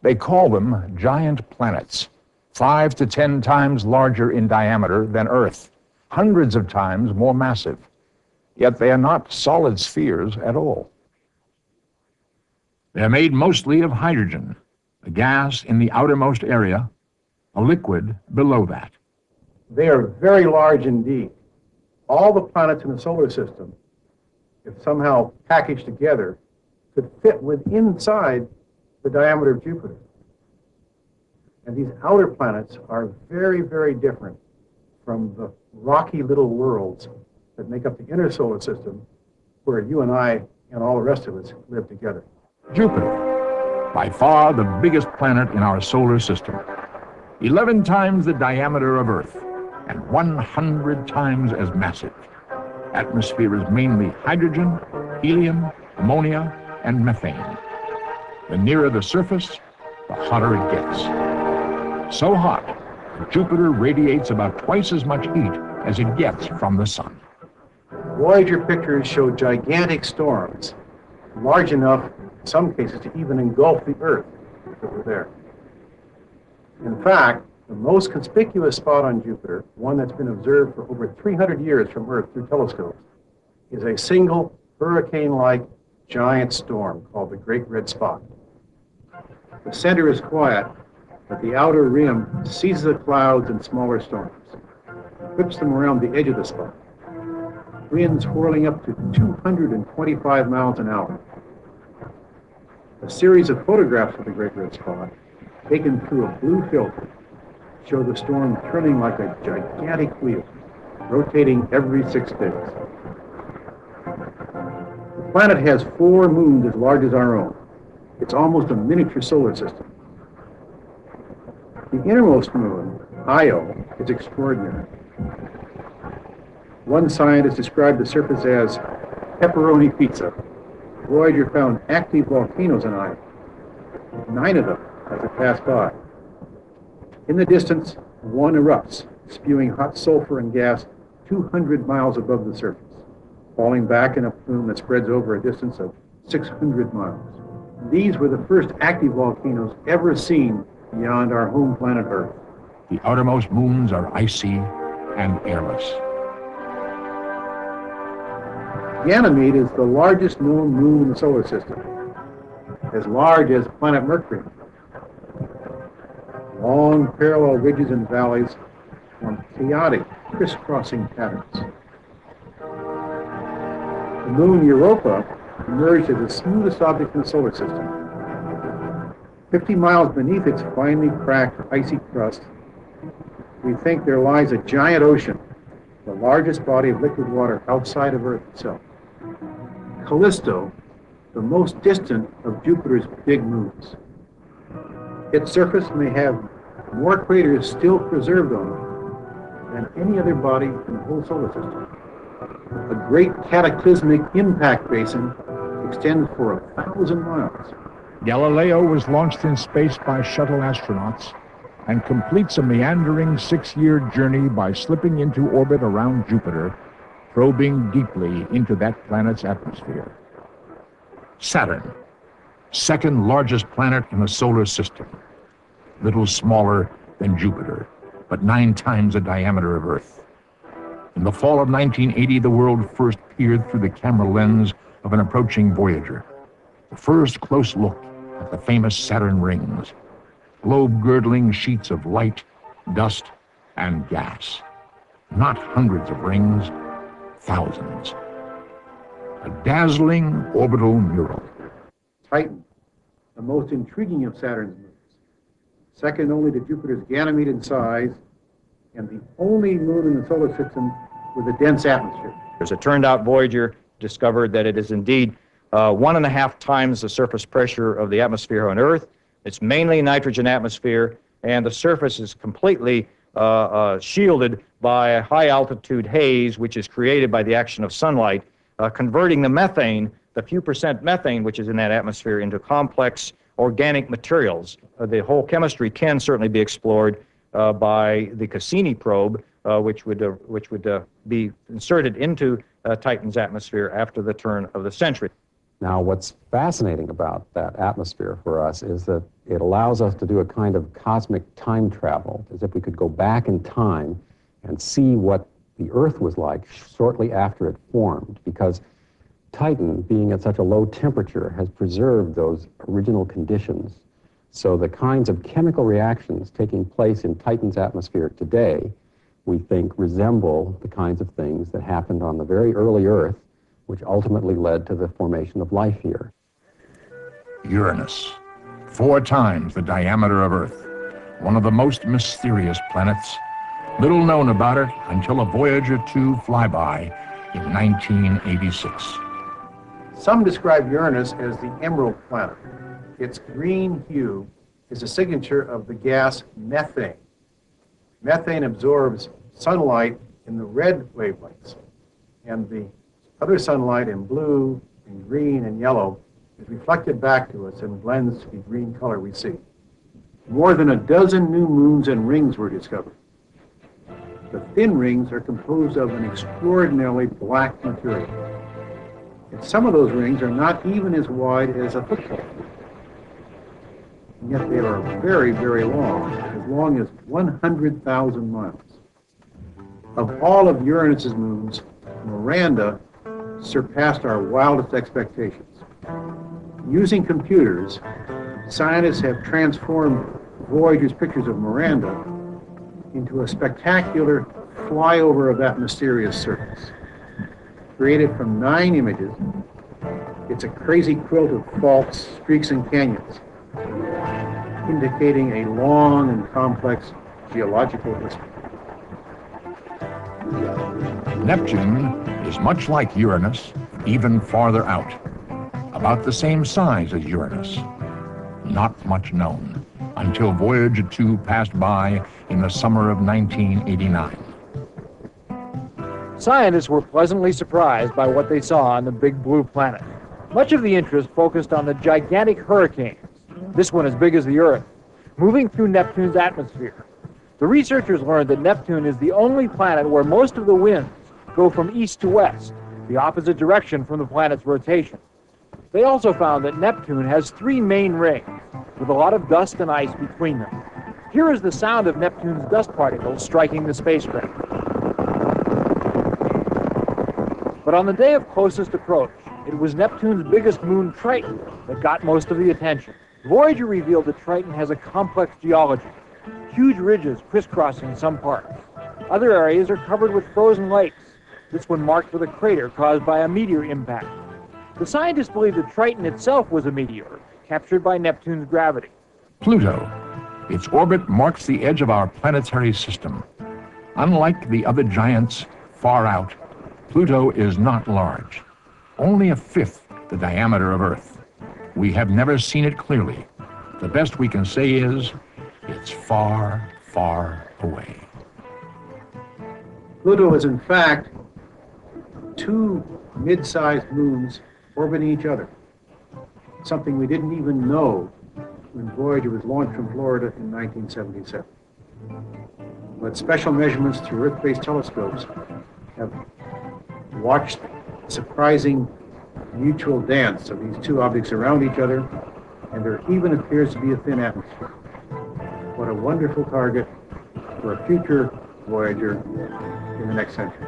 They call them giant planets, 5 to 10 times larger in diameter than Earth, hundreds of times more massive. Yet they are not solid spheres at all. They're made mostly of hydrogen, a gas in the outermost area, a liquid below that. They are very large indeed. All the planets in the solar system, if somehow packaged together, could fit inside the diameter of Jupiter. And these outer planets are very, very different from the rocky little worlds that make up the inner solar system, where you and I and all the rest of us live together. Jupiter, by far the biggest planet in our solar system, 11 times the diameter of Earth, and 100 times as massive. Atmosphere is mainly hydrogen, helium, ammonia, and methane. The nearer the surface, the hotter it gets. So hot that Jupiter radiates about twice as much heat as it gets from the sun. Voyager pictures show gigantic storms, large enough, in some cases, to even engulf the Earth that were there. In fact, the most conspicuous spot on Jupiter, one that's been observed for over 300 years from Earth through telescopes, is a single hurricane-like giant storm called the Great Red Spot. The center is quiet, but the outer rim seizes the clouds in smaller storms, whips them around the edge of the spot. Winds whirling up to 225 miles an hour. A series of photographs of the Great Red Spot, taken through a blue filter, show the storm turning like a gigantic wheel, rotating every 6 days. The planet has 4 moons as large as our own. It's almost a miniature solar system. The innermost moon, Io, is extraordinary. One scientist described the surface as pepperoni pizza. Voyager found active volcanoes in Io, 9 of them as it passed by. In the distance, one erupts, spewing hot sulfur and gas 200 miles above the surface, falling back in a plume that spreads over a distance of 600 miles. These were the first active volcanoes ever seen beyond our home planet Earth. The outermost moons are icy and airless. Ganymede is the largest known moon in the solar system, as large as planet Mercury. Long parallel ridges and valleys form chaotic, crisscrossing patterns. The moon Europa emerged as the smoothest object in the solar system. 50 miles beneath its finely cracked, icy crust, we think there lies a giant ocean, the largest body of liquid water outside of Earth itself. Callisto, the most distant of Jupiter's big moons. Its surface may have more craters still preserved on it than any other body in the whole solar system. A great cataclysmic impact basin extends for 1,000 miles. Galileo was launched in space by shuttle astronauts and completes a meandering 6-year journey by slipping into orbit around Jupiter, probing deeply into that planet's atmosphere. Saturn, second largest planet in the solar system, little smaller than Jupiter, but 9 times the diameter of Earth. In the fall of 1980, the world first peered through the camera lens of an approaching Voyager. The first close look at the famous Saturn rings, globe-girdling sheets of light, dust, and gas. Not hundreds of rings, thousands. A dazzling orbital mural. Titan, the most intriguing of Saturn's moons, second only to Jupiter's Ganymede in size, and the only moon in the solar system with a dense atmosphere. As it turned out, Voyager discovered that it is indeed 1.5 times the surface pressure of the atmosphere on Earth. It's mainly nitrogen atmosphere, and the surface is completely shielded by a high-altitude haze, which is created by the action of sunlight, converting the methane, the few percent methane which is in that atmosphere, into complex organic materials. The whole chemistry can certainly be explored by the Cassini probe, which would be inserted into Titan's atmosphere after the turn of the century. Now, what's fascinating about that atmosphere for us is that it allows us to do a kind of cosmic time travel, as if we could go back in time and see what the Earth was like shortly after it formed, because Titan, being at such a low temperature, has preserved those original conditions. So the kinds of chemical reactions taking place in Titan's atmosphere today, we think, resemble the kinds of things that happened on the very early Earth, which ultimately led to the formation of life here. Uranus, 4 times the diameter of Earth, one of the most mysterious planets. Little known about it until a Voyager 2 flyby in 1986. Some describe Uranus as the emerald planet. Its green hue is a signature of the gas methane. Methane absorbs sunlight in the red wavelengths, and the other sunlight in blue and green and yellow is reflected back to us and blends to the green color we see. More than a dozen new moons and rings were discovered. The thin rings are composed of an extraordinarily black material. And some of those rings are not even as wide as a football. And yet they are very, very long as 100,000 miles. Of all of Uranus's moons, Miranda surpassed our wildest expectations. Using computers, scientists have transformed Voyager's pictures of Miranda into a spectacular flyover of that mysterious surface. Created from 9 images, it's a crazy quilt of faults, streaks, and canyons, indicating a long and complex geological history. Neptune is much like Uranus, even farther out. About the same size as Uranus. Not much known until Voyager 2 passed by in the summer of 1989. Scientists were pleasantly surprised by what they saw on the Big Blue Planet. Much of the interest focused on the gigantic hurricanes, this one as big as the Earth, moving through Neptune's atmosphere. The researchers learned that Neptune is the only planet where most of the winds go from east to west, the opposite direction from the planet's rotation. They also found that Neptune has 3 main rings, with a lot of dust and ice between them. Here is the sound of Neptune's dust particles striking the spacecraft. But on the day of closest approach, it was Neptune's biggest moon, Triton, that got most of the attention. Voyager revealed that Triton has a complex geology, huge ridges crisscrossing some parts. Other areas are covered with frozen lakes, this one marked with a crater caused by a meteor impact. The scientists believe that Triton itself was a meteor, captured by Neptune's gravity. Pluto. Its orbit marks the edge of our planetary system. Unlike the other giants far out, Pluto is not large, only 1/5 the diameter of Earth. We have never seen it clearly. The best we can say is, it's far, far away. Pluto is in fact 2 mid-sized moons orbiting each other, something we didn't even know when Voyager was launched from Florida in 1977. But special measurements through Earth-based telescopes have watched the surprising mutual dance of these 2 objects around each other, and there even appears to be a thin atmosphere. What a wonderful target for a future Voyager in the next century.